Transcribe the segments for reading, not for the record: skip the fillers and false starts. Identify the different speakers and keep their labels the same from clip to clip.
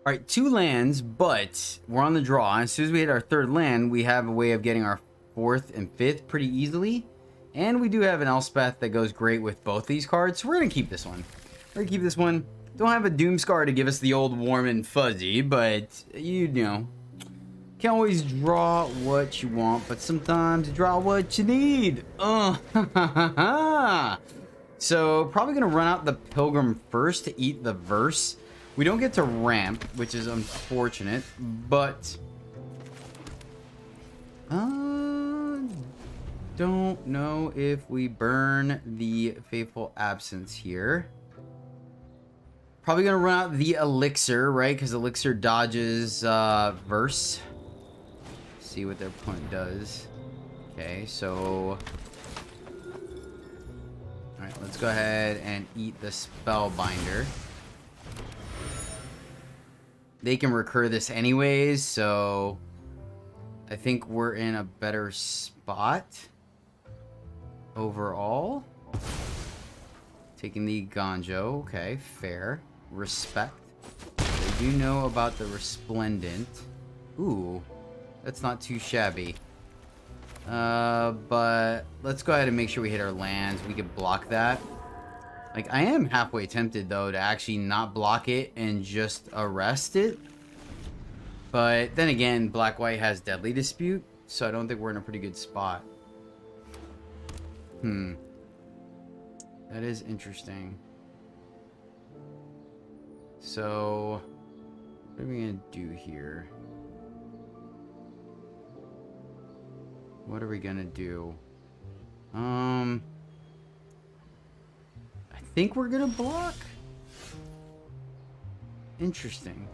Speaker 1: All right, 2 lands, but we're on the draw. As soon as we hit our 3rd land, we have a way of getting our 4th and 5th pretty easily. And we do have an Elspeth that goes great with both these cards, so we're going to keep this one. We're going to keep this one. Don't have a Doomscar to give us the old warm and fuzzy, but you know, can't always draw what you want, but sometimes you draw what you need. So probably going to run out the Pilgrim first to eat the verse. We don't get to ramp, which is unfortunate, but don't know if we burn the Faithful Absence here. Probably gonna run out the Elixir, right? Because Elixir dodges verse. See what their opponent does. Okay, so all right, let's go ahead and eat the Spellbinder. They can recur this anyways, so I think we're in a better spot overall. Taking the Ganjo. Okay, fair. Respect. They do know about the Resplendent. Ooh, that's not too shabby. But let's go ahead and make sure we hit our lands. We could block that. Like, I am halfway tempted, though, to actually not block it and just arrest it. But then again, Black-White has Deadly Dispute, so I don't think we're in a pretty good spot. That is interesting. So, what are we going to do here? What are we going to do? I think we're gonna block. Interesting.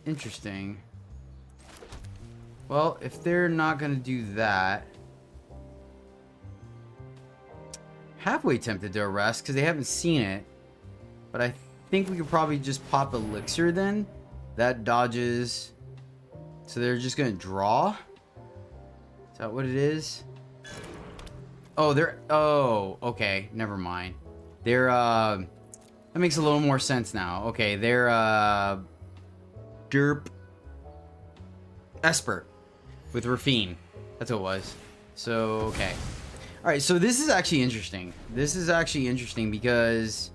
Speaker 1: Interesting. Well, if they're not gonna do that, halfway tempted to arrest because they haven't seen it, but I think we could probably just pop Elixir then. That dodges, so they're just gonna draw. Is that what it is? Oh, they're... Oh, okay. Never mind. They're, That makes a little more sense now. Okay, they're, Derp... Esper. With Rafine. That's what it was. So, okay. Alright, so this is actually interesting. This is actually interesting because...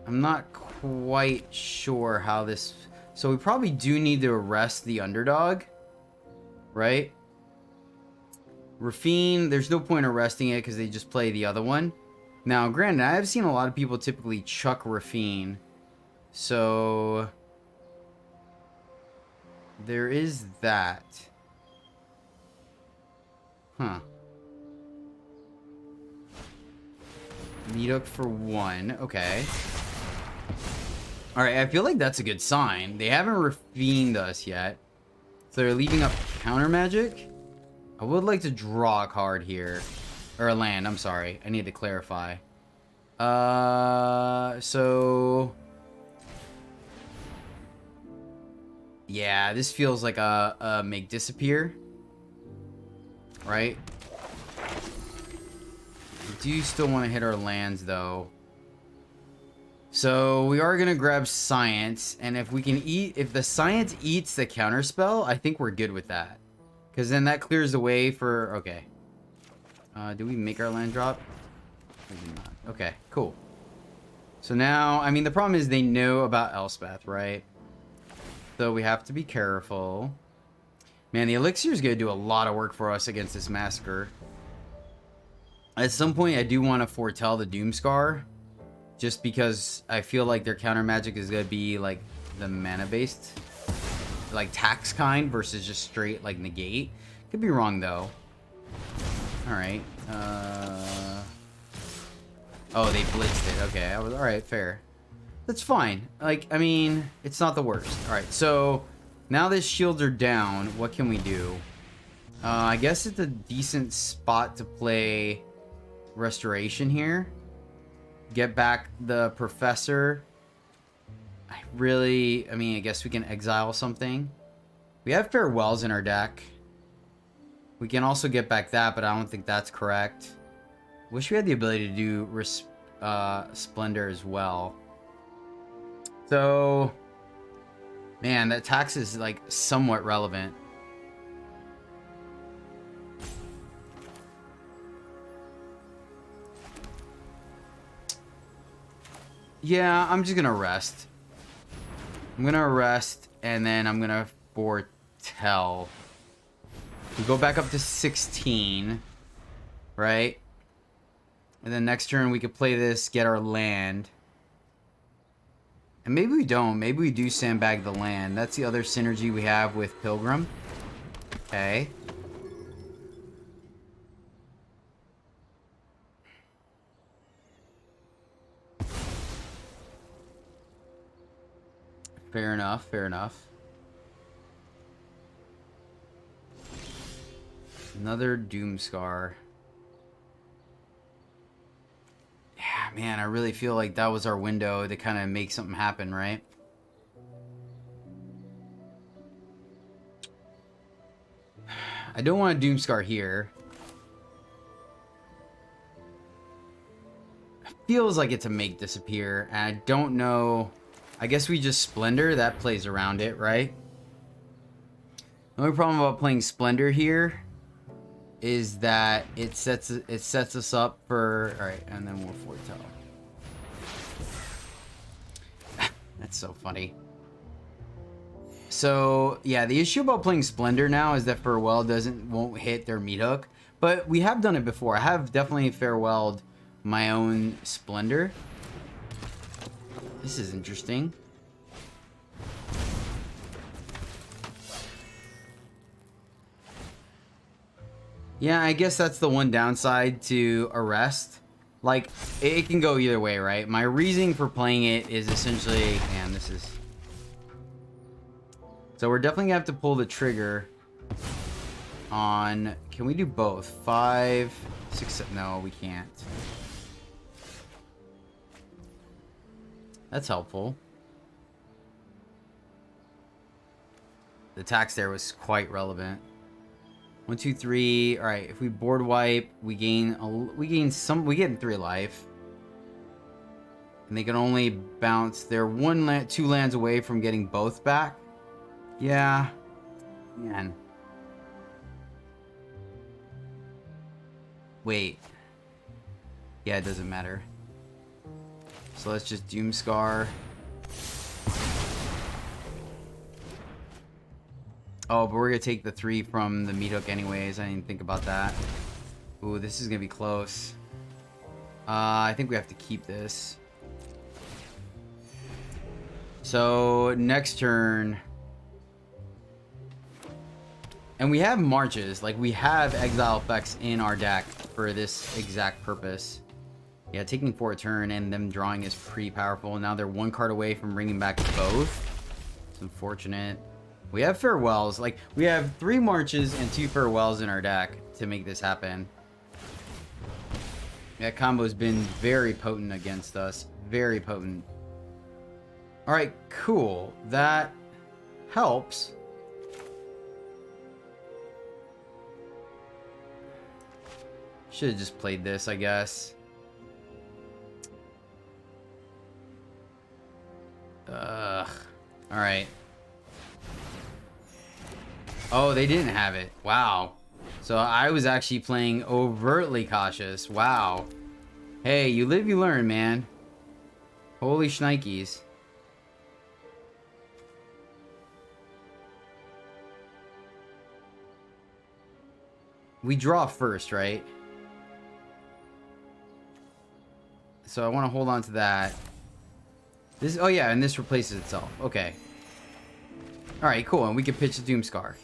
Speaker 1: I'm not quite sure how this... So we probably do need to arrest the underdog. Right? Rafine, there's no point arresting it because they just play the other one. Now, granted, I have seen a lot of people typically chuck Rafine. So... there is that. Huh. Meetup for 1. Okay. Alright, I feel like that's a good sign. They haven't Rafined us yet. So they're leaving up counter magic. I would like to draw a card here. Or a land, I'm sorry. I need to clarify. So... yeah, this feels like a make disappear. Right? We do still want to hit our lands, though. So, we are going to grab Science. And if we can eat... if the Science eats the counterspell, I think we're good with that. Because then that clears the way for... okay. Do we make our land drop? Maybe not. Okay, cool. So now... I mean, the problem is they know about Elspeth, right? So we have to be careful. Man, the Elixir is going to do a lot of work for us against this Massacre. At some point, I do want to foretell the Doomscar. Just because I feel like their counter magic is going to be like the mana-based. Like tax kind versus just straight like negate. Could be wrong though. Alright. Oh, they blitzed it. Okay, I was alright, fair. That's fine. Like, I mean, it's not the worst. Alright, so now that shields are down, what can we do? I guess it's a decent spot to play Restoration here. Get back the Professor. I mean, I guess we can exile something. We have Farewells in our deck. We can also get back that, but I don't think that's correct. Wish we had the ability to do Splendor as well. So, man, that tax is like somewhat relevant. Yeah, I'm just gonna rest. I'm gonna rest, and then I'm gonna foretell. We go back up to 16, right? And then next turn we could play this, get our land. And maybe we don't. Maybe we do sandbag the land. That's the other synergy we have with Pilgrim. Okay. Fair enough, fair enough. Another Doomscar. Yeah, man, I really feel like that was our window to kind of make something happen, right? I don't want a Doomscar here. It feels like it's a make disappear, and I don't know. I guess we just Splendor. That plays around it, right? The only problem about playing Splendor here is that it sets us up for... Alright, and then we'll foretell. That's so funny. So, yeah, the issue about playing Splendor now is that Farewell won't hit their meat hook. But we have done it before. I have definitely farewelled my own Splendor. This is interesting. Yeah, I guess that's the one downside to Arrest. Like, it can go either way, right? My reasoning for playing it is essentially... Man, this is... So we're definitely gonna have to pull the trigger on... Can we do both? 5, 6... No, we can't. That's helpful. The tax there was quite relevant. 1, 2, 3. All right, if we board wipe, we gain 3 life, and they can only bounce. They're 2 lands away from getting both back. Yeah, man. Wait. Yeah, it doesn't matter. So let's just Doomscar. Oh, but we're gonna take the 3 from the meat hook anyways. I didn't think about that. Ooh, this is gonna be close. I think we have to keep this. So next turn, and we have marches. Like, we have exile effects in our deck for this exact purpose. Yeah, taking 4 a turn and them drawing is pretty powerful. Now they're 1 card away from bringing back both. It's unfortunate. We have farewells. Like, we have 3 marches and 2 farewells in our deck to make this happen. That combo's been very potent against us. Very potent. Alright, cool. That helps. Should have just played this, I guess. Alright. Oh, they didn't have it. Wow. So I was actually playing overtly cautious. Wow. Hey, you live, you learn, man. Holy shnikes. We draw first, right? So I want to hold on to that. This, oh yeah, and this replaces itself. Okay. Alright, cool. And we can pitch the Doomscar.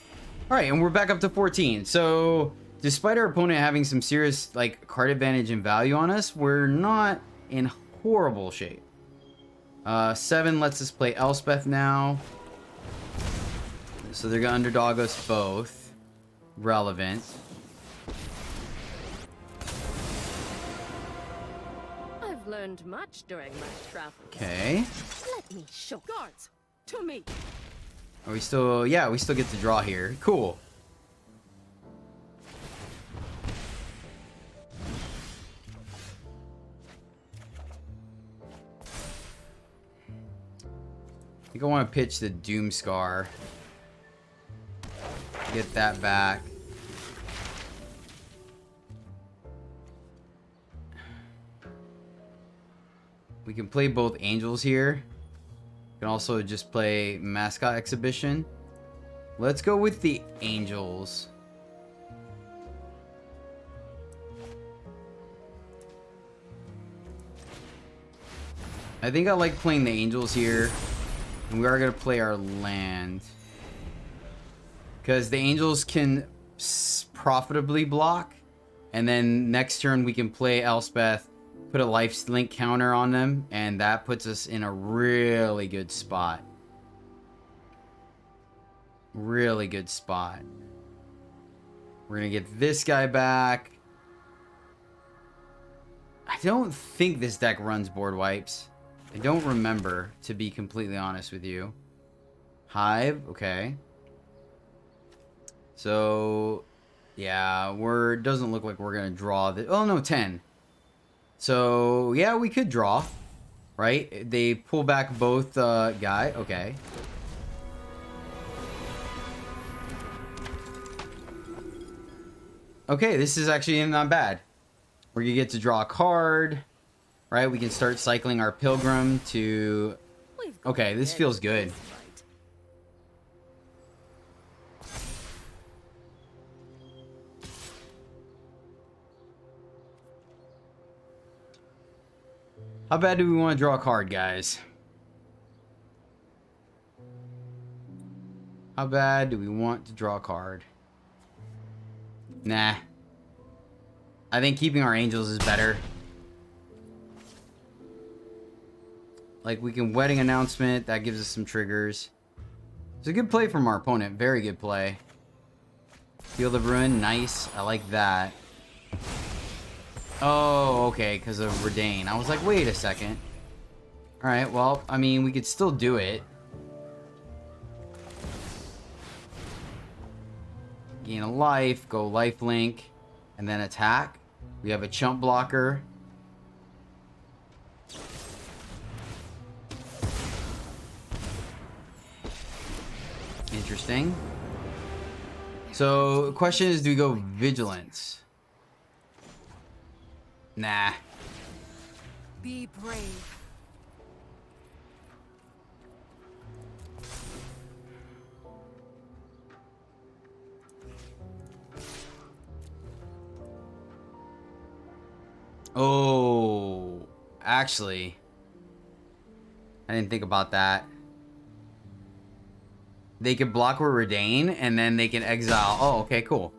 Speaker 1: Alright, and we're back up to 14. So, despite our opponent having some serious, like, card advantage and value on us, we're not in horrible shape. 7 lets us play Elspeth now. So they're gonna underdog us both. Relevant.
Speaker 2: I've learned much during my travels.
Speaker 1: Okay.
Speaker 2: Let me show guards to me.
Speaker 1: Are we still... Yeah, we still get to draw here. Cool. think I want to pitch the Doomscar. Get that back. We can play both Angels here. We can also just play Mascot Exhibition. Let's go with the Angels. I think I like playing the Angels here. And we are going to play our land. Because the Angels can profitably block. And then next turn we can play Elspeth, put a life link counter on them, and that puts us in a really good spot. Really good spot. We're going to get this guy back. I don't think this deck runs board wipes. I don't remember, to be completely honest with you. Hive, okay. So, yeah, doesn't look like we're going to draw the... Oh, no, 10. So, yeah, we could draw, right? They pull back both guy. Okay. Okay, this is actually not bad. We're going to get to draw a card, right? We can start cycling our Pilgrim to... Okay, this feels good. How bad do we want to draw a card, guys? How bad do we want to draw a card? Nah. I think keeping our Angels is better. Like, we can Wedding Announcement. That gives us some triggers. It's a good play from our opponent. Very good play. Field of Ruin. Nice. I like that. Oh, okay, because of Redain. I was like, wait a second. Alright, well, I mean, we could still do it. Gain a life, go lifelink, and then attack. We have a chump blocker. Interesting. So, the question is, do we go Vigilance? Nah.
Speaker 3: Be brave.
Speaker 1: Oh, actually, I didn't think about that. They could block with Redain, and then they can exile. Oh, okay, cool.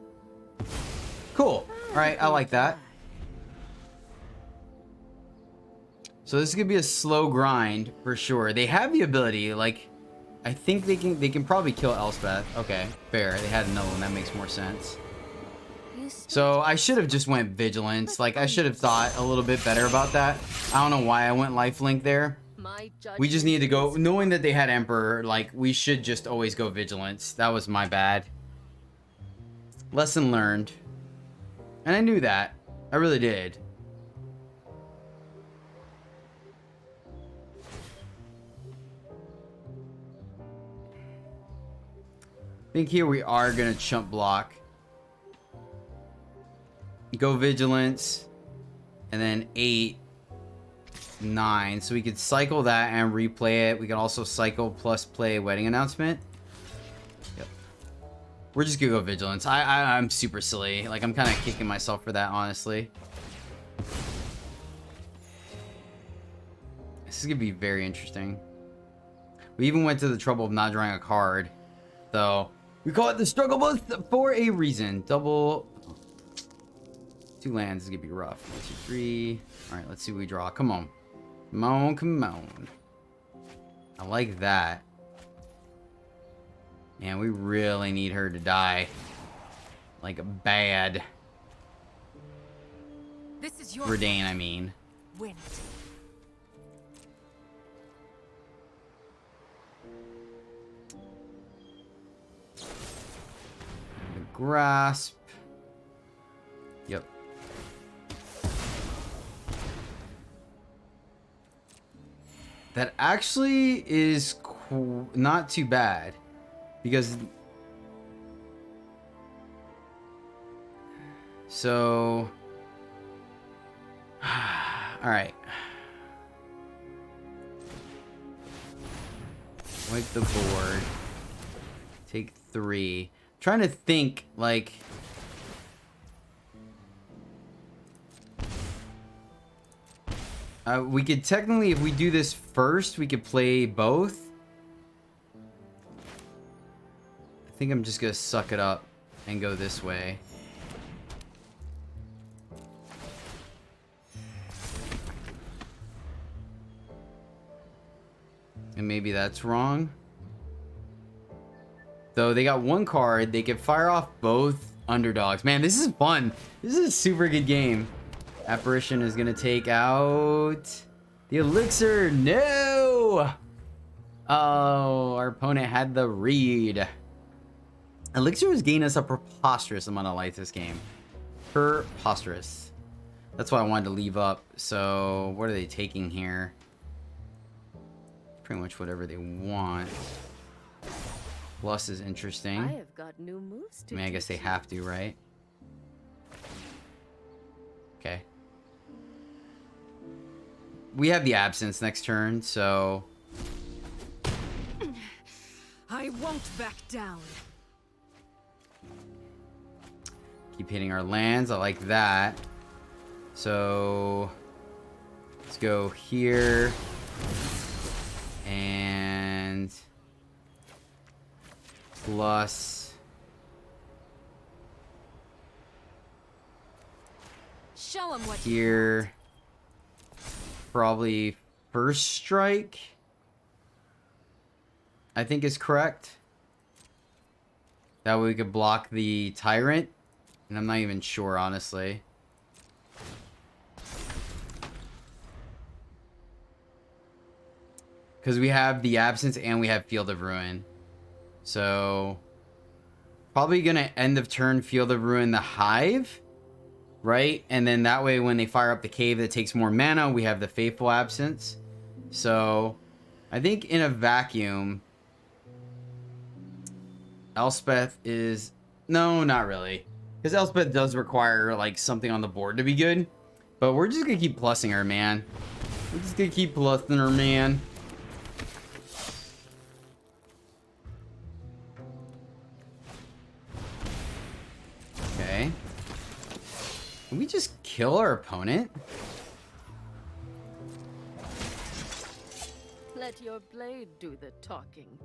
Speaker 1: Cool. All right, I like that. So this is gonna be a slow grind for sure. They have the ability, like, I think they can probably kill Elspeth. Okay, fair. They had no one. That makes more sense. So I should have just went Vigilance. Like, I should have thought a little bit better about that. I don't know why I went Lifelink there. We just need to go, knowing that they had Emperor, like, we should just always go Vigilance. That was my bad. Lesson learned. And I knew that. I really did. I think here we are gonna chump block. Go Vigilance. And then 8, 9. So we could cycle that and replay it. We can also cycle plus play Wedding Announcement. Yep. We're just gonna go Vigilance. I'm super silly. Like, I'm kind of kicking myself for that, honestly. This is gonna be very interesting. We even went to the trouble of not drawing a card. So, we call it the struggle bus for a reason. Double... 2 lands is gonna be rough. 1, 2, 3. Alright, let's see what we draw. Come on. Come on, come on. I like that. Man, we really need her to die. Like, bad.
Speaker 3: This is your
Speaker 1: Redain, I mean.
Speaker 3: win it.
Speaker 1: The grasp. Yep. That actually is not too bad. Because... So... Alright. Wipe the board. Take 3. I'm trying to think, like... we could technically, if we do this first, we could play both. I think I'm just gonna suck it up and go this way. And maybe that's wrong. Though they got 1 card, they can fire off both underdogs. Man, this is fun. This is a super good game. Apparition is gonna take out the elixir. No! Oh, our opponent had the read. Elixir has gained us a preposterous amount of life this game. Preposterous. That's why I wanted to leave up. So, what are they taking here? Pretty much whatever they want. Plus is interesting.
Speaker 2: I have got new moves to
Speaker 1: I mean, I guess they have to, right? Okay. We have the absence next turn, so...
Speaker 3: I won't back down.
Speaker 1: Keep hitting our lands. I like that. So... Let's go here. And... Plus...
Speaker 3: Show 'em what
Speaker 1: Here... Probably first strike, I think is correct. That way we could block the tyrant. And I'm not even sure, honestly. Because we have the absence and we have Field of Ruin. So probably gonna end of turn Field of Ruin the Hive. Right? And then that way when they fire up the cave that takes more mana, we have the Faithful Absence. So, I think in a vacuum, Elspeth is... No, not really. Because Elspeth does require, like, something on the board to be good. But we're just going to keep plussing her, man. We're just going to keep plussing her, man. Okay. Can we just kill our opponent?
Speaker 2: Let your blade do the talking.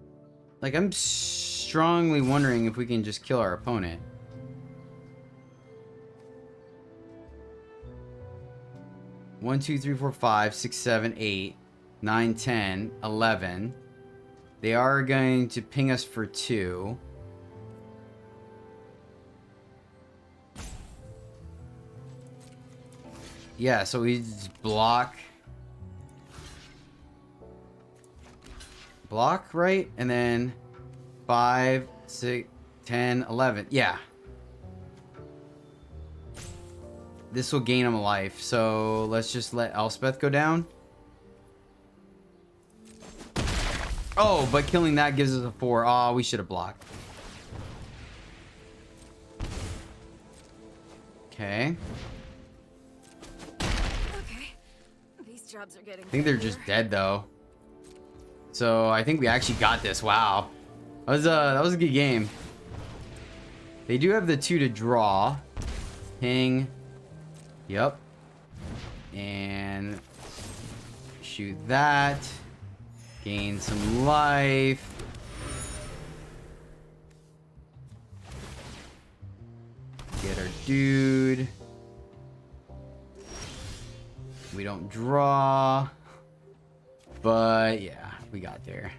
Speaker 1: Like, I'm strongly wondering if we can just kill our opponent. One, 2, 3, 4, 5, 6, 7, 8, 9, 10, 11. They are going to ping us for 2. Yeah, so we just block, right? And then 5, 6, 10, 11. Yeah. This will gain him a life. So let's just let Elspeth go down. Oh, but killing that gives us a 4. Oh, we should have blocked. Okay.
Speaker 3: Jobs are getting
Speaker 1: I think they're just dead though. So I think we actually got this. Wow. That was a good game. They do have the 2 to draw. Ping. Yep. And shoot that. Gain some life. Get our dude. We don't draw. But yeah, we got there.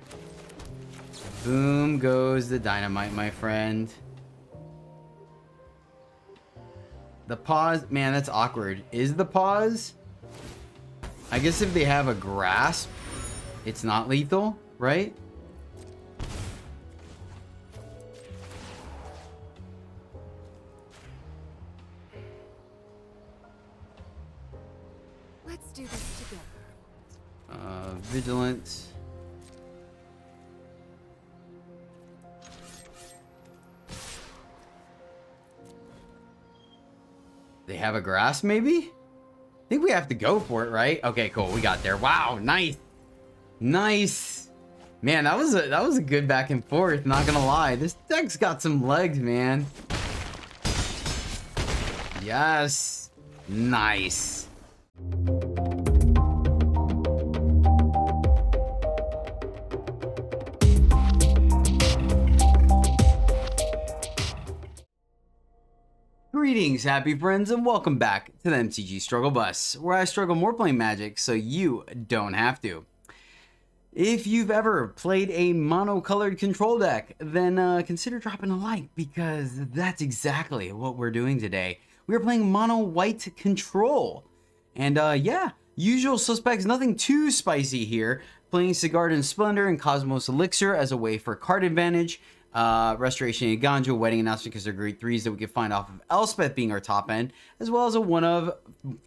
Speaker 1: Boom goes the dynamite, my friend. The pause, man, that's awkward. Is the pause? I guess if they have a grasp, it's not lethal, right?
Speaker 3: Let's do this together.
Speaker 1: Vigilance. They have a grass, maybe? I think we have to go for it, right? Okay, cool. We got there. Wow, nice. Nice. Man, that was a good back and forth, not gonna lie. This deck's got some legs, man. Yes. Nice. Greetings, happy friends, and welcome back to the MTG Struggle Bus, where I struggle more playing Magic so you don't have to. If you've ever played a mono-colored control deck, then consider dropping a like, because that's exactly what we're doing today. We are playing mono-white control. And yeah, usual suspects, nothing too spicy here. Playing Sigardan Splendor and Cosmos Elixir as a way for card advantage. Restoration and Ganjo, Wedding Announcement, because they're great threes that we can find off of Elspeth being our top end, as well as a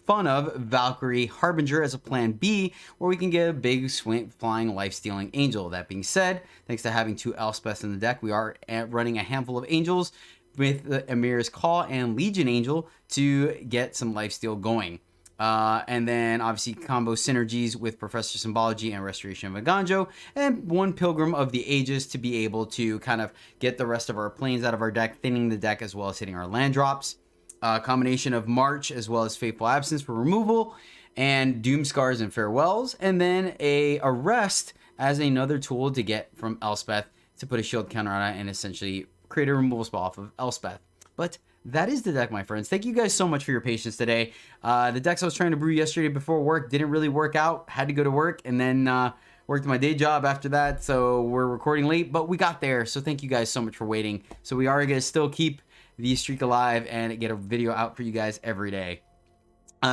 Speaker 1: fun of Valkyrie Harbinger as a plan B, where we can get a big swing flying life stealing angel. That being said, thanks to having 2 Elspeths in the deck, we are running a handful of angels with the Amir's Call and Legion Angel to get some lifesteal going. And then obviously combo synergies with Professor Symbology and Restoration of Aganjo, and 1 Pilgrim of the Ages to be able to kind of get the rest of our planes out of our deck, thinning the deck as well as hitting our land drops. Combination of March as well as Fateful Absence for removal, and Doom Scars and Farewells, and then a Arrest as another tool to get from Elspeth to put a shield counter on it and essentially create a removal spell off of Elspeth. But that is the deck, my friends. Thank you guys so much for your patience today. The decks I was trying to brew yesterday before work didn't really work out. Had to go to work and then worked my day job after that. So we're recording late, but we got there. So thank you guys so much for waiting. So we are going to still keep the streak alive and get a video out for you guys every day.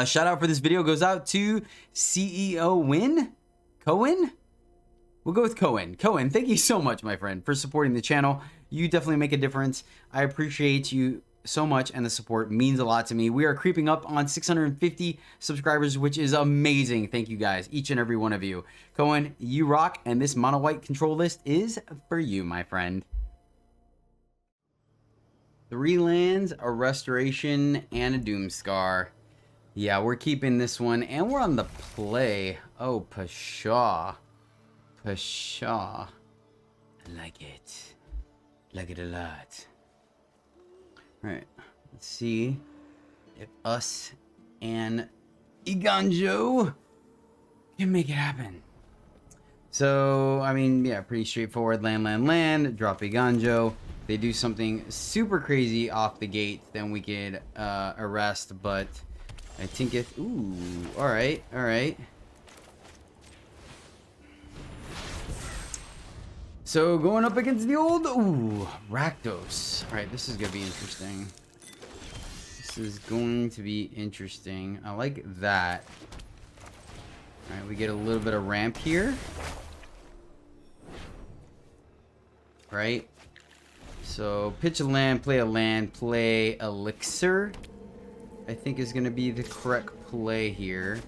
Speaker 1: Shout out for this video goes out to CEO Cohen? We'll go with Cohen. Cohen, thank you so much, my friend, for supporting the channel. You definitely make a difference. I appreciate you so much, and the support means a lot to me. We are creeping up on 650 subscribers, which is amazing. Thank you guys, each and every one of you. Cohen, you rock, and this mono white control list is for you, my friend. 3 lands, a Restoration, and a Doomscar. Yeah, we're keeping this one, and we're on the play. Oh, Pshaw. Pshaw. I like it. Like it a lot. Alright, let's see if us and Iganjo can make it happen. So, I mean, yeah, pretty straightforward. Land, drop Iganjo. They do something super crazy off the gate, then we could arrest, but I think it... Ooh, alright, alright. So going up against the old, Rakdos. All right, this is gonna be interesting. This is going to be interesting. I like that. All right, we get a little bit of ramp here. Right? So pitch a land, play Elixir. I think is gonna be the correct play here.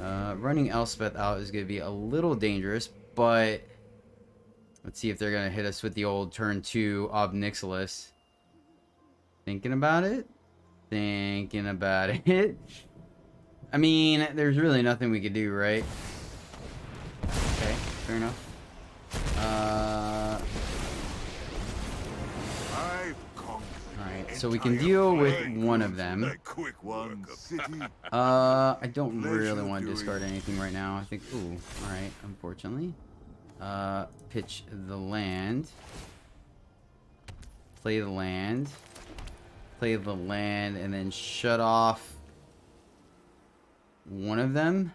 Speaker 1: Running Elspeth out is gonna be a little dangerous, but let's see if they're going to hit us with the old turn 2 Ob Nixilis. Thinking about it? Thinking about it. I mean, there's really nothing we could do, right? Okay, fair enough. Alright, so we can deal with one of them. I don't really want to discard anything right now. I think, alright, unfortunately. Pitch the land. Play the land. Play the land, and then shut off one of them.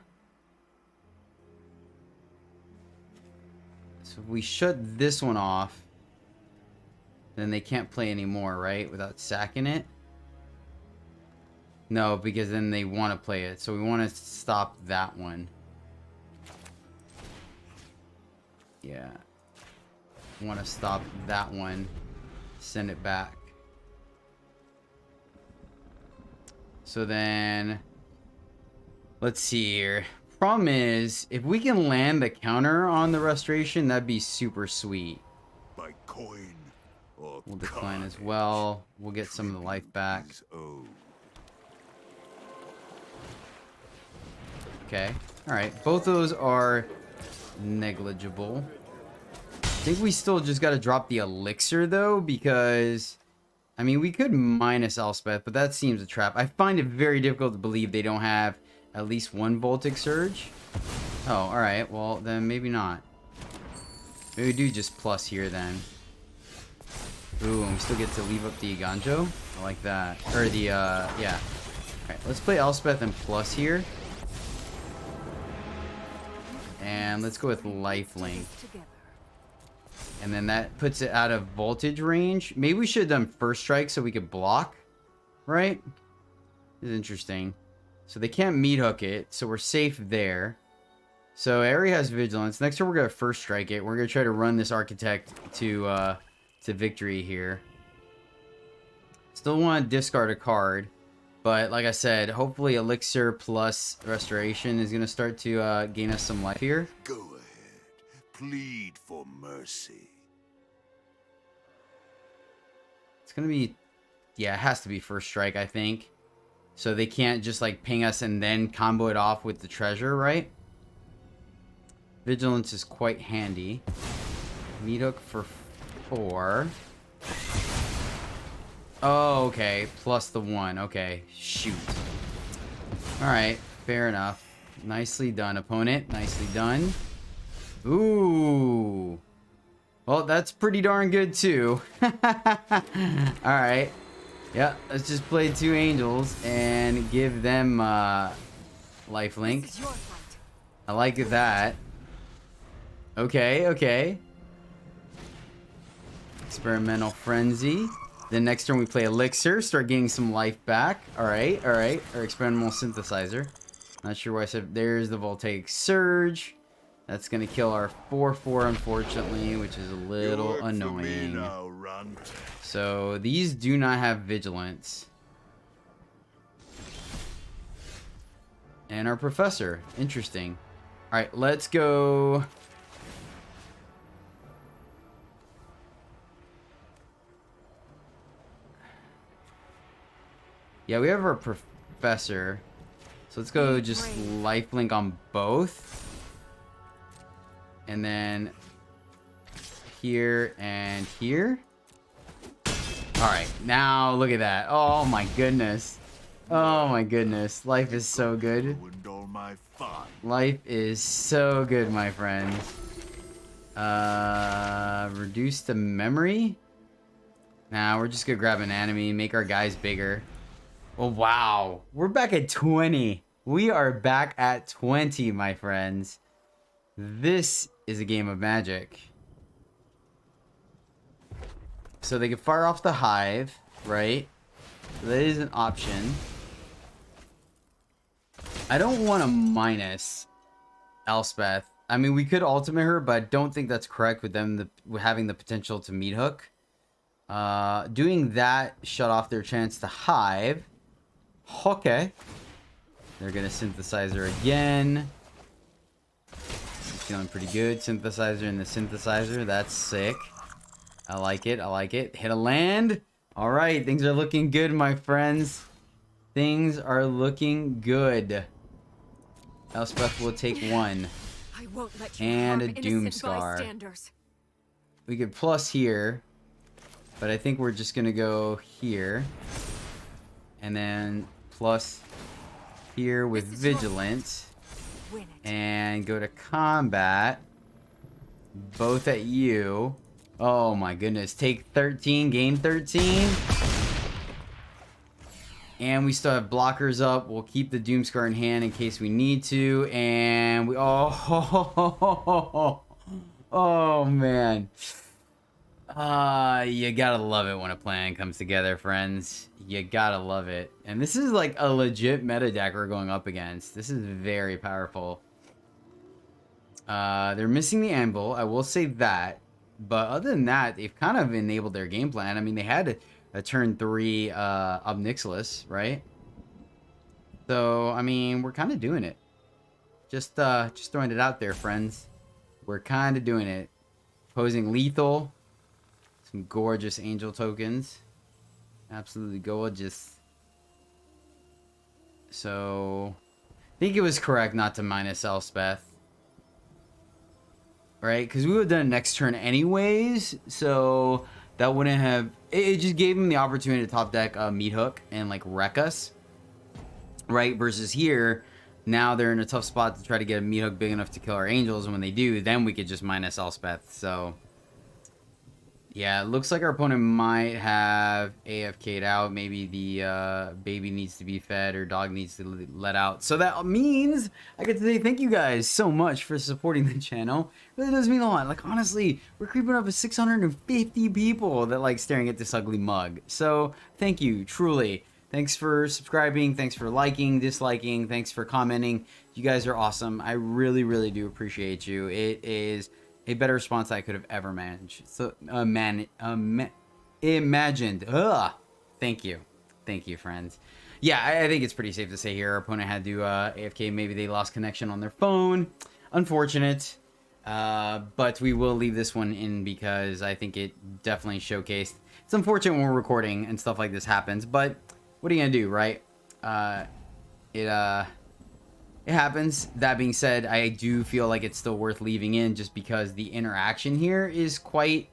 Speaker 1: So if we shut this one off, then they can't play anymore, right? Without sacking it? No, because then they want to play it. So we want to stop that one. Yeah. Want to stop that one. Send it back. So then, let's see here. Problem is, if we can land the counter on the Restoration, that'd be super sweet.
Speaker 4: By coin or
Speaker 1: We'll decline as well. We'll get some of the life back. Okay. Alright. Both those are negligible. I think we still just got to drop the elixir, though, because... I mean, we could minus Elspeth, but that seems a trap. I find it very difficult to believe they don't have at least one Voltic Surge. Oh, alright. Well, then maybe not. Maybe we do just plus here, then. Ooh, and we still get to leave up the Ganjo. I like that. Or the, yeah. Alright, let's play Elspeth and plus here. And let's go with Lifelink. And then that puts it out of voltage range. Maybe we should have done first strike so we could block. Right? This is interesting. So they can't meat hook it. So we're safe there. So Aerie has vigilance. Next turn we're going to first strike it. We're going to try to run this architect to victory here. Still want to discard a card. But like I said, hopefully Elixir plus Restoration is going to start to gain us some life here.
Speaker 4: Go ahead. Plead for mercy.
Speaker 1: It's going to be... Yeah, it has to be first strike, I think. So they can't just like ping us and then combo it off with the treasure, right? Vigilance is quite handy. Meat hook for 4. Oh, okay. Plus the 1. Okay. Shoot. Alright. Fair enough. Nicely done, opponent. Nicely done. Ooh. Well, that's pretty darn good, too. Alright. Yeah, let's just play 2 angels and give them lifelink. I like that. Okay, okay. Experimental Frenzy. Then next turn we play Elixir, start getting some life back. Alright, alright. Or Experimental Synthesizer. Not sure why I said... There's the Voltaic Surge. That's going to kill our 4/4, unfortunately, which is a little annoying. So these do not have Vigilance. And our Professor. Interesting. Alright, let's go... Yeah, we have our Professor. So let's go just lifelink on both. And then here and here. Alright, now look at that. Oh my goodness. Oh my goodness. Life is so good. Life is so good, my friends. Reduce the memory? Nah, we're just gonna grab an enemy, make our guys bigger. Oh, wow. We're back at 20. We are back at 20, my friends. This is a game of Magic. So they can fire off the Hive, right? So that is an option. I don't want to minus Elspeth. I mean, we could ultimate her, but I don't think that's correct with them having the potential to meat hook. Doing that shut off their chance to Hive. Okay. They're going to Synthesizer again. I'm feeling pretty good. Synthesizer and the Synthesizer. That's sick. I like it. I like it. Hit a land. All right. Things are looking good, my friends. Things are looking good. Elspeth will take 1.
Speaker 3: I won't let you
Speaker 1: and a
Speaker 3: harm innocent
Speaker 1: Doomscar.
Speaker 3: bystanders.
Speaker 1: We could plus here. But I think we're just going to go here. And then plus here with Vigilance. And go to combat. Both at you. Oh my goodness. Take 13, gain 13. And we still have blockers up. We'll keep the Doomscar in hand in case we need to. And we... Oh, oh man. You gotta love it when a plan comes together, friends. You gotta love it. And this is like a legit meta deck we're going up against. This is very powerful. They're missing the Anvil. I will say that. But other than that, they've kind of enabled their game plan. I mean, they had a turn 3 Obnixilis, right? So, I mean, we're kind of doing it. Just throwing it out there, friends. We're kind of doing it. Posing lethal. Some gorgeous angel tokens. Absolutely gorgeous. So, think it was correct not to minus Elspeth. Right? Because we would have done it next turn anyways. So that wouldn't have... It just gave him the opportunity to top deck Meat Hook and like wreck us. Right? Versus here, now they're in a tough spot to try to get a Meat Hook big enough to kill our Angels. And when they do, then we could just minus Elspeth. So... yeah, it looks like our opponent might have AFK'd out. Maybe the baby needs to be fed or dog needs to let out. So that means I get to say thank you guys so much for supporting the channel. It really does mean a lot. Like, honestly, we're creeping up to 650 people that like staring at this ugly mug. So thank you, truly. Thanks for subscribing. Thanks for liking, disliking. Thanks for commenting. You guys are awesome. I really, really do appreciate you. It is... a better response I could have ever managed. So, imagined. Ugh. Thank you. Thank you, friends. Yeah, I think it's pretty safe to say here our opponent had to AFK. Maybe they lost connection on their phone. Unfortunate. But we will leave this one in because I think it definitely showcased. It's unfortunate when we're recording and stuff like this happens, but what are you going to do, right? It happens. That being said, I do feel like it's still worth leaving in just because the interaction here is quite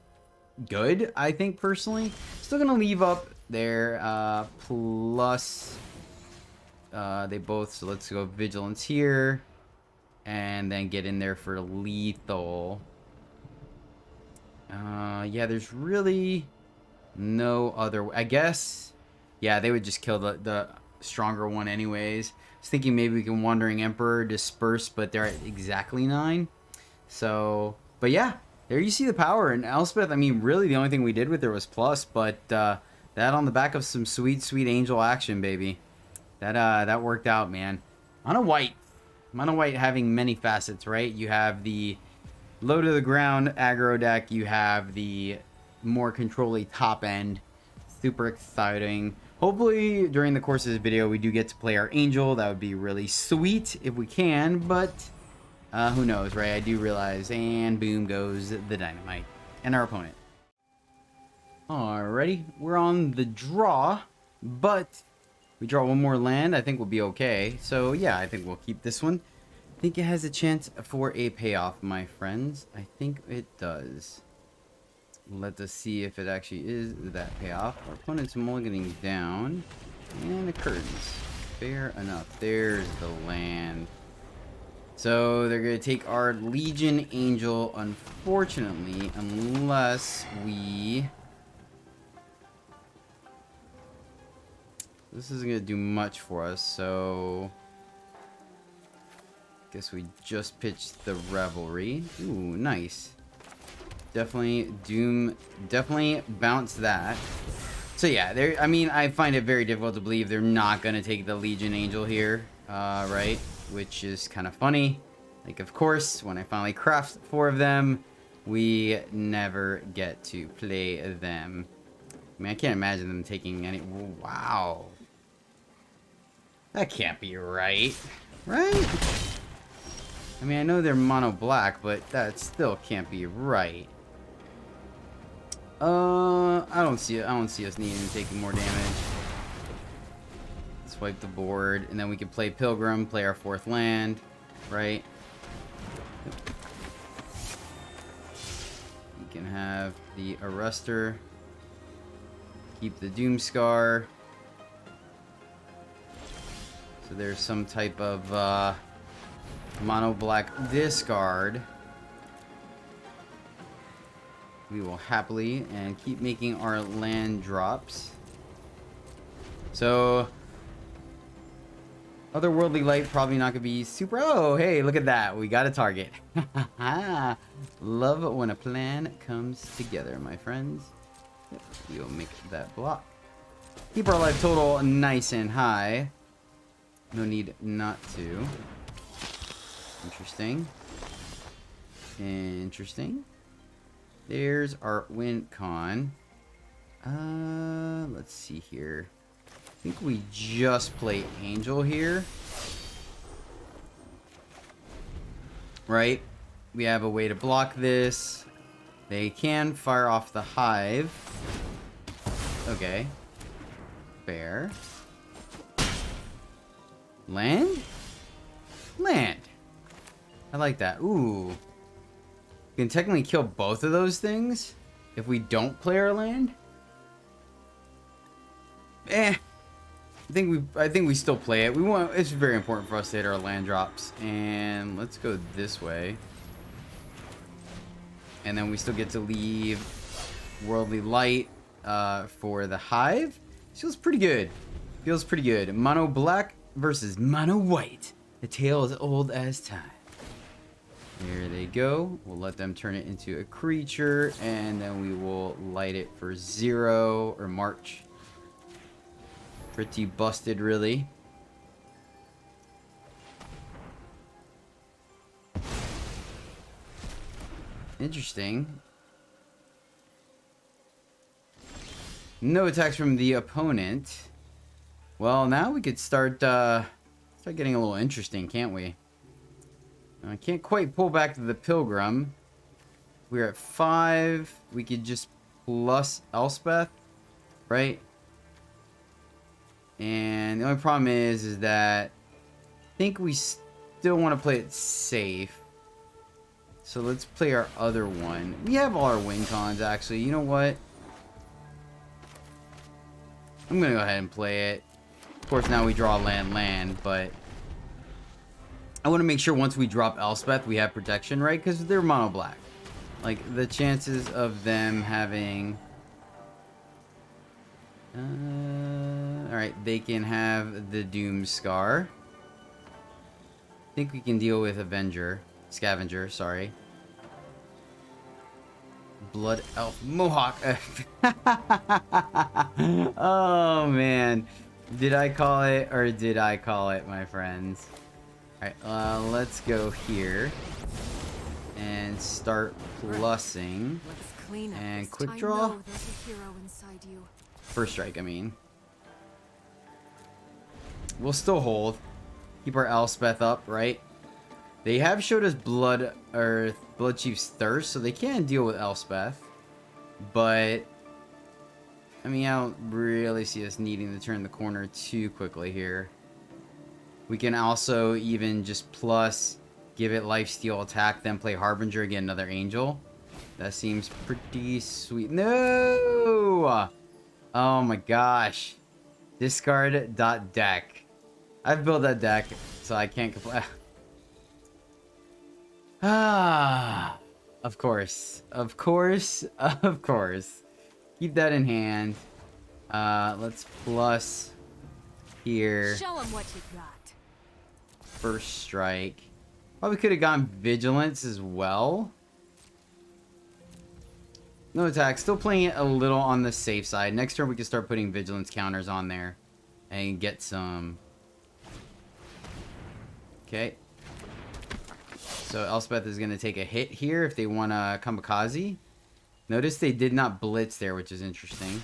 Speaker 1: good, I think, personally. Still going to leave up there. Plus, they both... so let's go Vigilance here. And then get in there for lethal. Yeah, there's really no other... I guess... yeah, they would just kill the stronger one anyways. I was thinking maybe we can Wandering Emperor disperse, but they're at exactly 9. So, but yeah, there you see the power. And Elspeth, I mean, really the only thing we did with her was plus, but that on the back of some sweet, sweet angel action, baby. That worked out, man. Mono White having many facets, right? You have the low to the ground aggro deck. You have the more control-y top end. Super exciting. Hopefully, during the course of this video, we do get to play our Angel. That would be really sweet if we can, but who knows, right? I do realize, and boom goes the dynamite. And our opponent. Alrighty, we're on the draw, but we draw one more land. I think we'll be okay. So, yeah, I think we'll keep this one. I think it has a chance for a payoff, my friends. I think it does. Let us see if it actually is that payoff. Our opponent's mulliganing down. And a curtains. Fair enough. There's the land. So they're going to take our Legion Angel, unfortunately, unless we... this isn't going to do much for us, so... guess we just pitched the Revelry. Ooh, nice. Definitely bounce that. So yeah, I mean, I find it very difficult to believe they're not going to take the Legion Angel here, right? Which is kind of funny. Like, of course, when I finally craft 4 of them, we never get to play them. I mean, I can't imagine them taking any... wow. That can't be right. Right? I mean, I know they're mono black, but that still can't be right. I don't see us needing to take more damage. Let's wipe the board, and then we can play Pilgrim, play our 4th land, right? You can have the Arrestor, keep the Doomscar. So there's some type of mono black discard. We will happily and keep making our land drops. So, Otherworldly Light probably not gonna be super. Oh, hey, look at that. We got a target. Love when a plan comes together, my friends. Yep, we'll make that block. Keep our life total nice and high. No need not to. Interesting. Interesting. There's our win con. Let's see here. I think we just play Angel here. Right? We have a way to block this. They can fire off the Hive. Okay. Fair. Land? Land. I like that. Ooh. We can technically kill both of those things if we don't play our land. I think we still play it. It's very important for us to hit our land drops. And let's go this way. And then we still get to leave Worldly Light for the Hive. Feels pretty good. Feels pretty good. Mono black versus mono white. The tale is old as time. Here they go. We'll let them turn it into a creature, and then we will light it for 0 or march. Pretty busted, really. Interesting. No attacks from the opponent. Well, now we could start getting a little interesting, can't we? I can't quite pull back to the Pilgrim. We're at 5. We could just plus Elspeth, right? And the only problem is that I think we still want to play it safe. So let's play our other one. We have all our win cons, actually. You know what? I'm going to go ahead and play it. Of course, now we draw land, but I want to make sure once we drop Elspeth, we have protection, right? Because they're mono black. Like, the chances of them having... Alright, they can have the Doom Scar. I think we can deal with Scavenger, sorry. Blood Elf Mohawk. Oh, man. Did I call it, or did I call it, my friends? Alright, let's go here and start plussing. And quick draw. First strike, I mean. We'll still hold. Keep our Elspeth up, right? They have showed us Blood Chief's Thirst, so they can deal with Elspeth. But I mean, I don't really see us needing to turn the corner too quickly here. We can also even just plus, give it lifesteal attack, then play Harbinger, get another Angel. That seems pretty sweet. No! Oh my gosh. Discard .deck. I've built that deck, so I can't complain. Of course. Of course. Of course. Keep that in hand. Let's plus here.
Speaker 3: Show 'em what you got.
Speaker 1: First strike. Probably could have gone Vigilance as well. No attack. Still playing it a little on the safe side. Next turn we can start putting Vigilance counters on there. And get some... Okay. So Elspeth is going to take a hit here if they want to Kamikaze. Notice they did not blitz there, which is interesting.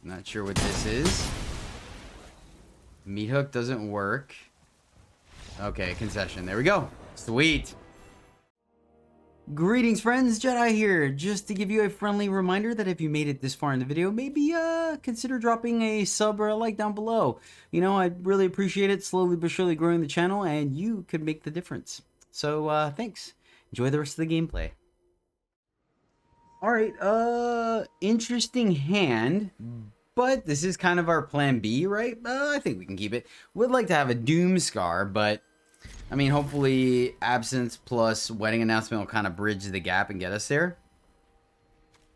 Speaker 1: Not sure what this is. Meat hook doesn't work. Okay, concession. There we go. Sweet. Greetings, friends. Jedi here. Just to give you a friendly reminder that if you made it this far in the video, maybe consider dropping a sub or a like down below. You know, I'd really appreciate it. Slowly but surely growing the channel, and you could make the difference. So, thanks. Enjoy the rest of the gameplay. Alright, interesting hand. But this is kind of our plan B, right? I think we can keep it. Would like to have a Doom Scar, but... I mean, hopefully Absence plus Wedding Announcement will kind of bridge the gap and get us there.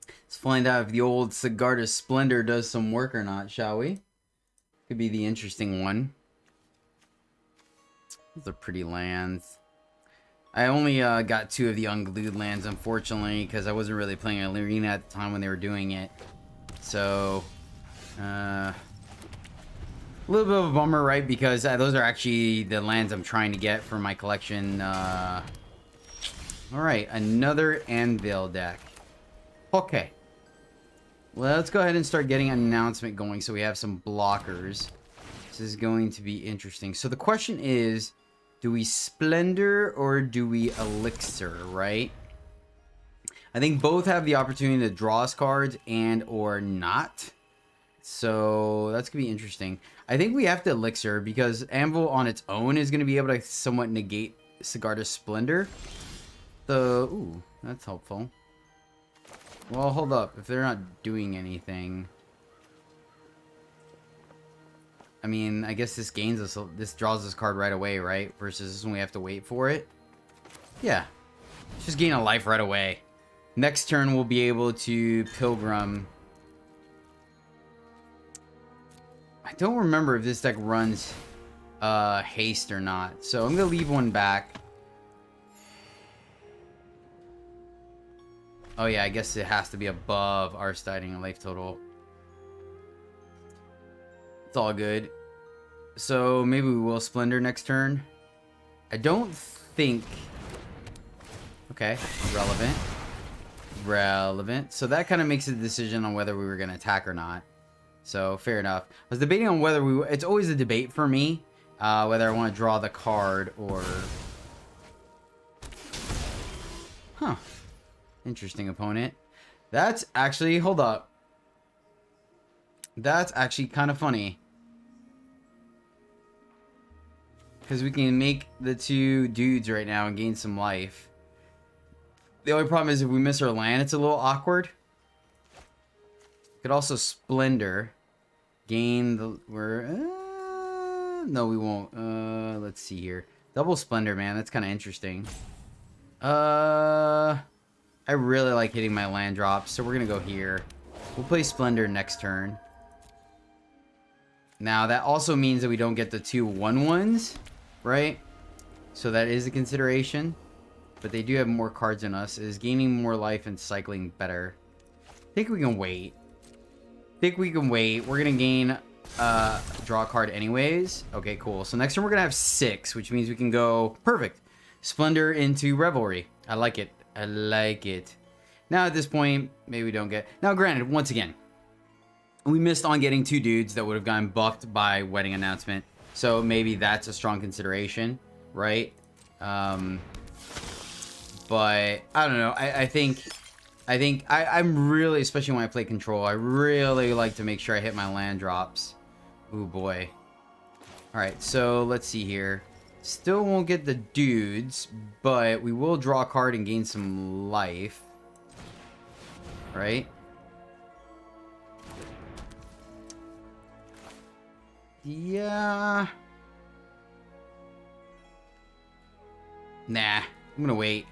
Speaker 1: Let's find out if the old Sigarda's Splendor does some work or not, shall we? Could be the interesting one. Those are pretty lands. I only got 2 of the unglued lands, unfortunately, because I wasn't really playing Arena at the time when they were doing it. So... a little bit of a bummer, right? Because those are actually the lands I'm trying to get for my collection. Alright, another Anvil deck. Okay. Let's go ahead and start getting an announcement going so we have some blockers. This is going to be interesting. So the question is, do we Splendor or do we Elixir, right? I think both have the opportunity to draw us cards and or not. So that's going to be interesting. I think we have to Elixir because Anvil on its own is going to be able to somewhat negate Sigarda's Splendor. So, ooh, that's helpful. Well, hold up. If they're not doing anything... I mean, I guess this gains us... This draws this card right away, right? Versus this one we have to wait for it. Yeah. Just gain a life right away. Next turn, we'll be able to Pilgrim. I don't remember if this deck runs haste or not. So I'm going to leave one back. Oh yeah, I guess it has to be above our starting life total. It's all good. So maybe we will Splendor next turn. I don't think... Okay, relevant. Relevant. So that kind of makes a decision on whether we were going to attack or not. So fair enough. I was debating on whether we... It's always a debate for me. Whether I want to draw the card or... Huh. Interesting opponent. That's actually... Hold up. That's actually kind of funny. Because we can make the two dudes right now and gain some life. The only problem is if we miss our land, it's a little awkward. Could also Splendor. Gain the... no, we won't. Let's see here. Double Splendor, man. That's kind of interesting. I really like hitting my land drops, so we're going to go here. We'll play Splendor next turn. Now, that also means that we don't get the 2 1/1s, right? So that is a consideration. But they do have more cards than us. Is gaining more life and cycling better? I think we can wait. We're going to gain draw a card anyways. Okay, cool. So next turn we're going to have 6, which means we can go... Perfect. Splendor into Revelry. I like it. I like it. Now at this point, maybe we don't get... Now granted, once again, we missed on getting 2 dudes that would have gotten buffed by Wedding Announcement. So maybe that's a strong consideration, right? But I don't know. I think I'm really, especially when I play control, I really like to make sure I hit my land drops. Ooh boy. All right, so let's see here. Still won't get the dudes, but we will draw a card and gain some life. Right? Yeah. Nah, I'm gonna wait.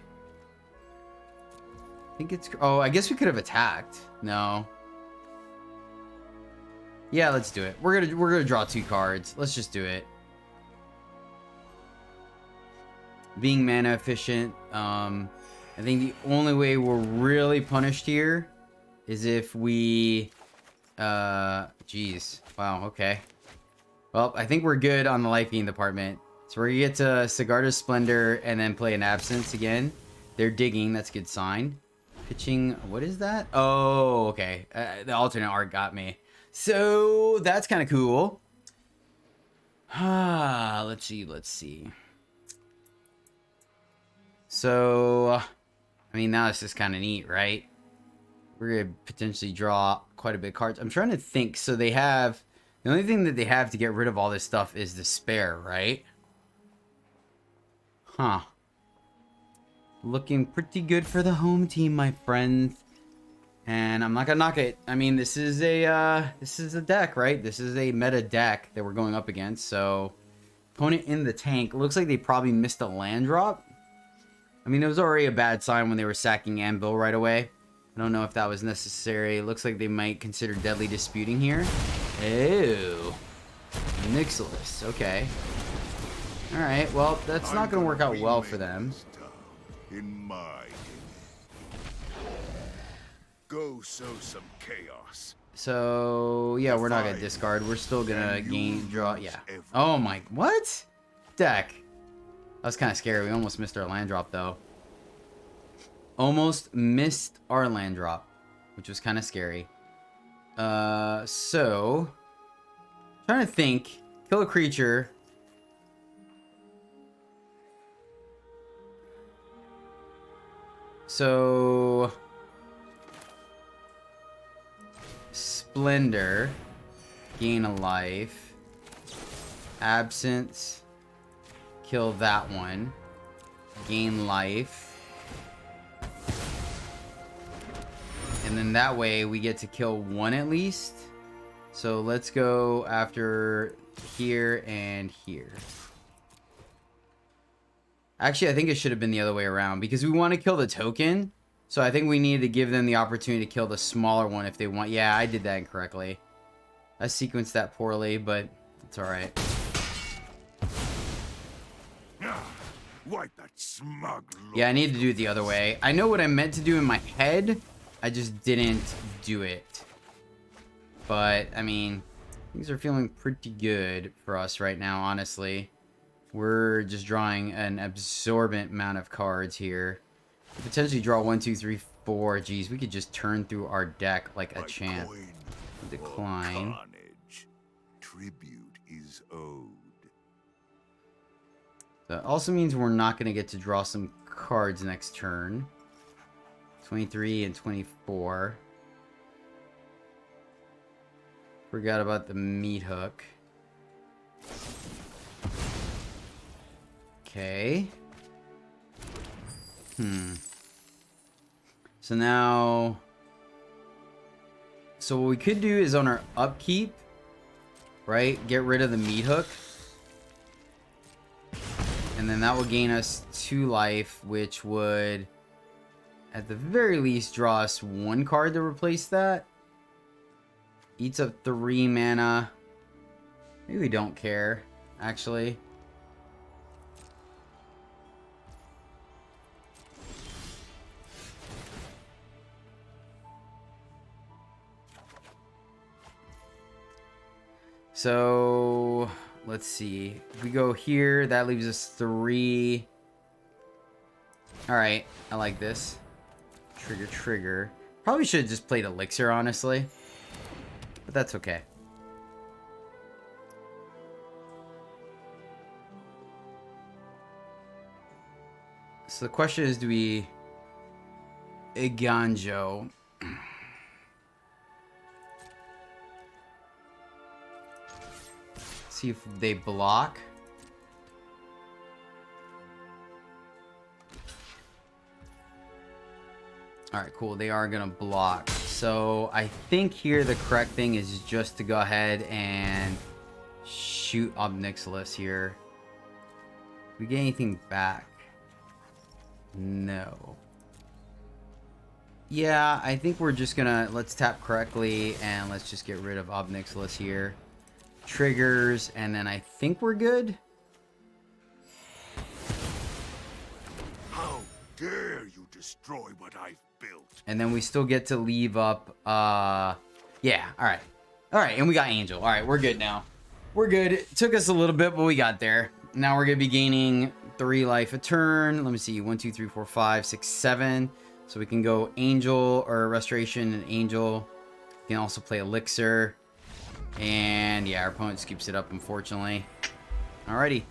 Speaker 1: I think it's... Oh, I guess we could have attacked. No. Yeah, let's do it. We're gonna draw 2 cards. Let's just do it. Being mana efficient. I think the only way we're really punished here is if we... Jeez. Wow, okay. Well, I think we're good on the life gain department. So we're gonna get to Sigarda's Splendor and then play an Absence again. They're digging. That's a good sign. Pitching, what is that? Oh, okay. The alternate art got me. So that's kind of cool. Let's see. So, I mean, now it's just kind of neat, right? We're gonna potentially draw quite a bit of cards. I'm trying to think. So they have, the only thing that they have to get rid of all this stuff is Despair, right? Huh. Looking pretty good for the home team, my friends. And I'm not gonna knock it. I mean, this is a deck, right? This is a meta deck that we're going up against. So, opponent in the tank. Looks like they probably missed a land drop. I mean, it was already a bad sign when they were sacking Anvil right away. I don't know if that was necessary. It looks like they might consider Deadly Disputing here. Ew. Nixilis. Okay. Alright, well, that's not gonna work out well for them.
Speaker 4: In my go sow some chaos.
Speaker 1: So yeah, we're not gonna discard. We're still gonna draw. Yeah. Oh my, what? Deck. That was kind of scary. We almost missed our land drop though. Almost missed our land drop, which was kind of scary. So trying to think. Kill a creature. So Splendor. gain a life. Absence. Kill that one. Gain life. And then that way we get to kill one at least. So let's go after here and here. Actually, I think it should have been the other way around because we want to kill the token. So I think we need to give them the opportunity to kill the smaller one if they want. Yeah, I did that incorrectly. I sequenced that poorly, but it's alright.
Speaker 4: Wipe that smug look.
Speaker 1: Yeah, I need to do it the other way. I know what I meant to do in my head. I just didn't do it. But, I mean, things are feeling pretty good for us right now, honestly. We're just drawing an absorbent amount of cards here. Potentially draw 1, 2, 3, 4. Geez, we could just turn through our deck like a champ. Decline.
Speaker 4: Carnage. Tribute is owed.
Speaker 1: That also means we're not going to get to draw some cards next turn. 23 and 24. Forgot about the meat hook. Okay. So now... So what we could do is on our upkeep, right? Get rid of the meat hook. And then that will gain us 2 life, which would, at the very least, draw us 1 card to replace that. Eats up 3 mana. Maybe we don't care, actually. So, let's see. If we go here, that leaves us 3. Alright, I like this. Trigger. Probably should have just played Elixir, honestly. But that's okay. So the question is, do we... Iganjo. See if they block. Alright, cool. They are gonna block. So I think here the correct thing is just to go ahead and shoot Obnixilis here. Do we get anything back? No. Yeah, I think we're just gonna... Let's tap correctly and let's just get rid of Obnixilis here. Triggers, and then I think we're good.
Speaker 4: How dare you destroy what I've built?
Speaker 1: And then we still get to leave up, yeah, alright. Alright, and we got Angel. Alright, we're good now. We're good. It took us a little bit, but we got there. Now we're gonna be gaining 3 life a turn. Let me see, 1, 2, 3, 4, 5, 6, 7. So we can go Angel, or Restoration and Angel. We can also play Elixir. And yeah, our opponent scoops it up, unfortunately. Alrighty.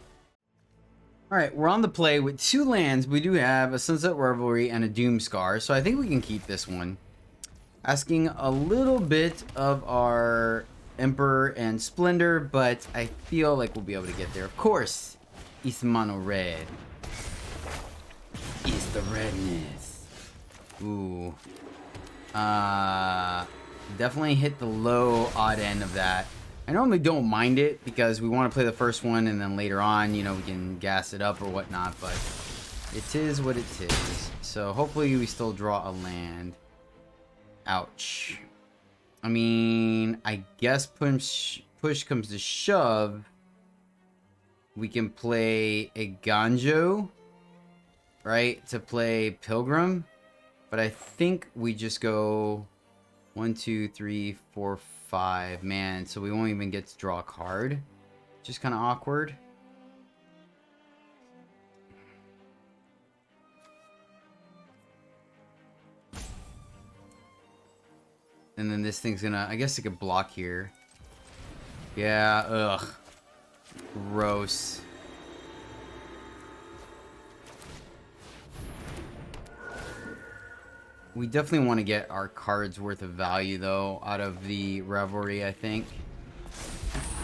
Speaker 1: Alright, we're on the play with 2 lands. We do have a Sunset Revelry and a Doomscar, so I think we can keep this one. Asking a little bit of our Emperor and Splendor, but I feel like we'll be able to get there. Of course, it's mono red. It's the redness. Ooh. Definitely hit the low odd end of that. I normally don't mind it because we want to play the first one and then later on, you know, we can gas it up or whatnot, but it is what it is. So hopefully we still draw a land. Ouch. I mean, I guess push comes to shove. We can play a Ganjo, right, to play Pilgrim. But I think we just go 1, 2, 3, 4, 5. Man, so we won't even get to draw a card. Just kind of awkward. And then this thing's gonna... I guess it could block here. Yeah, ugh. Gross. We definitely want to get our cards worth of value, though, out of the Revelry, I think.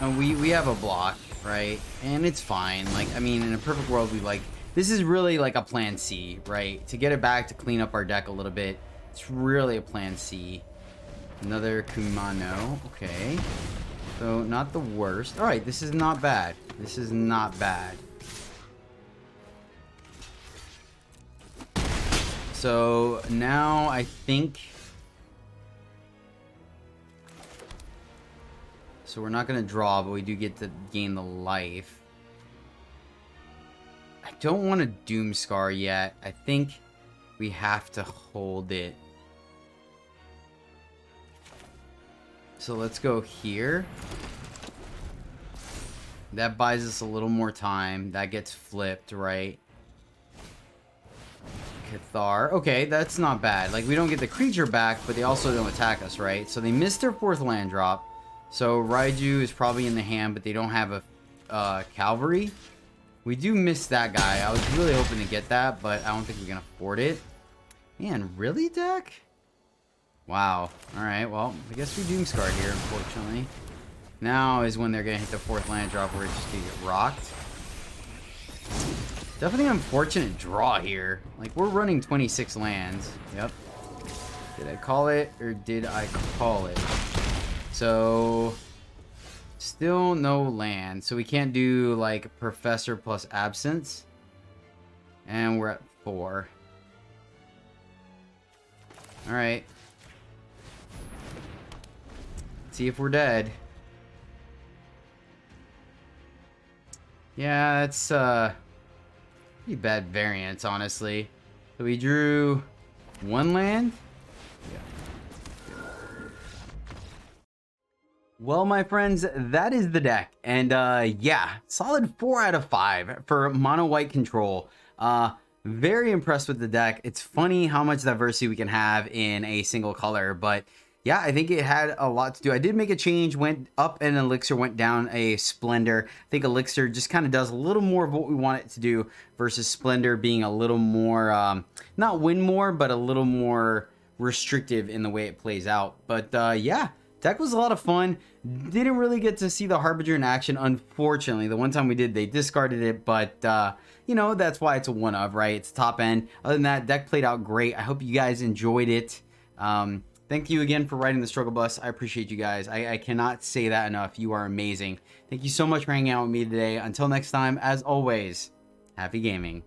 Speaker 1: we have a block, right? And it's fine. Like, I mean, in a perfect world, we like... This is really like a plan C, right? To get it back, to clean up our deck a little bit. It's really a plan C. Another Kumano. Okay. So, not the worst. Alright, this is not bad. This is not bad. So, now I think... So we're not going to draw, but we do get to gain the life. I don't want to Doomscar yet. I think we have to hold it. So let's go here. That buys us a little more time. That gets flipped, right? Cathar. Okay, that's not bad. Like, we don't get the creature back, but they also don't attack us, right? So they missed their 4th land drop. So Raiju is probably in the hand, but they don't have a Cavalry. We do miss that guy. I was really hoping to get that, but I don't think we can afford it. Man, really, deck? Wow. Alright, well, I guess we Doomscar here, unfortunately. Now is when they're going to hit the 4th land drop where it's just going to get rocked. Definitely unfortunate draw here. Like, we're running 26 lands. Yep. Did I call it, or did I call it? So, still no land. So we can't do, like, Professor plus Absence. And we're at 4. Alright. See if we're dead. Yeah, that's, pretty bad variance, honestly. So we drew 1 land. Well, my friends, that is the deck. And, yeah, solid 4 out of 5 for mono white control. Very impressed with the deck. It's funny how much diversity we can have in a single color, but yeah, I think it had a lot to do. I did make a change, went up an Elixir, went down a Splendor. I think Elixir just kind of does a little more of what we want it to do versus Splendor being a little more, not win more, but a little more restrictive in the way it plays out. But, yeah. Deck was a lot of fun. Didn't really get to see the Harbinger in action, unfortunately. The one time we did, they discarded it, but, you know, that's why it's a one of, right? It's top end. Other than that, deck played out great. I hope you guys enjoyed it. Thank you again for riding the struggle bus. I appreciate you guys. I cannot say that enough. You are amazing. Thank you so much for hanging out with me today. Until next time, as always, happy gaming.